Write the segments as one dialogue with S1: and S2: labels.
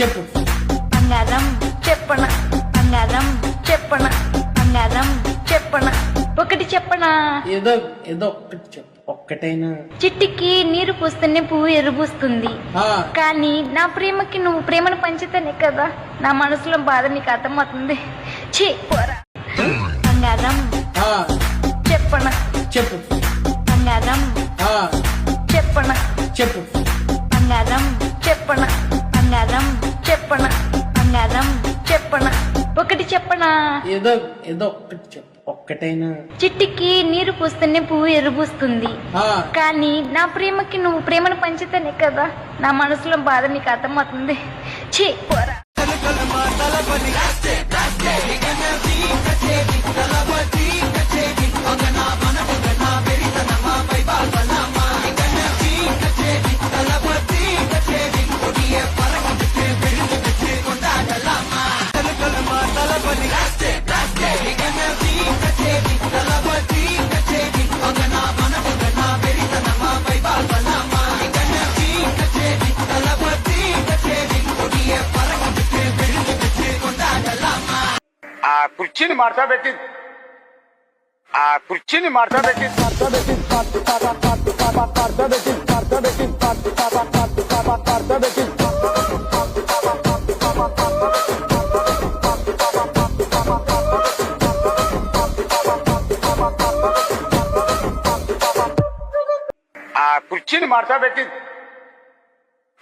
S1: చెప్పు.
S2: బంగారం చెప్పన, బంగారం చెప్పన, బంగారం చెప్పన, ఒకటి చెప్పనా?
S1: ఏదో ఏదో ఒక్కటి చెప్పు, ఒక్కటైనా.
S2: చిట్టికి నీరు పూస్తేనే పువ్వు ఎరుబూస్తుంది, కానీ నా ప్రేమకి నువ్వు ప్రేమను పంచితేనే కదా నా మనసులో బాధ నీకు అర్థమవుతుంది. ఛీ పోరా. బంగారం చెప్పన,
S1: చెప్పు.
S2: బంగారం చెప్పన,
S1: చెప్పు.
S2: బంగారం చెప్పన, బంగారం చెప్పన, బంగారం చెప్పన, ఒకటి చెప్పనా?
S1: ఏదో ఏదో ఒక్కటి చెప్పు, ఒక్కటైనా.
S2: చిట్టికి నీరు పూస్తేనే పువ్వు ఎరుబూస్తుంది, కానీ నా ప్రేమకి నువ్వు ప్రేమను పంచితేనే కదా నా మనసులో బాధ నీకు అర్థమవుతుంది. ఛీ పోరా.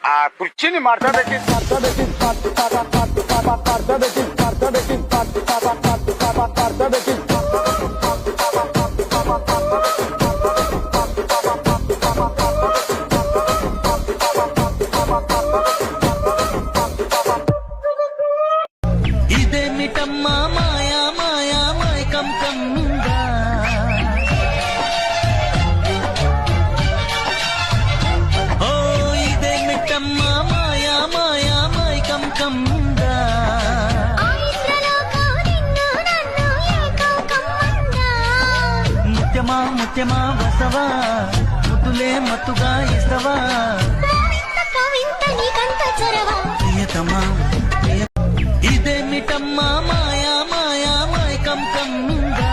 S3: ఆ కుర్చీని మార్చా పెట్టి
S4: ఇదేమిటమ్మా మాయా మాయా మైకం కమ్మిందా, ఓ ఇదేమిటమ్మా మాయా మాయా మైకం కమ్మిందా, ముత్యమా ముత్యమా వసవా ముద్దులే మత్తుగా ఇస్తవా, ప్రియతమా ఇదేమిటమ్మా మాయా మాయా మైకం కమ్మిందా,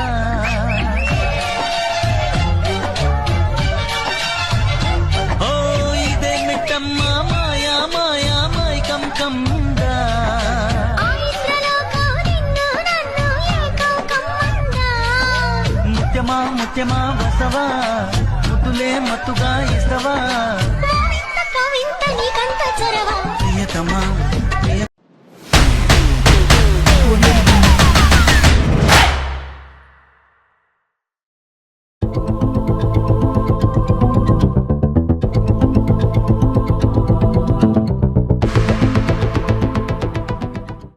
S4: ఓ ఇదేమిటమ్మా మాయా మాయా మైకం కమ్మిందా, ముత్యమా ముత్యమా వసవా ముద్దులే మత్తుగా ఇస్తవా, ప్రియతమా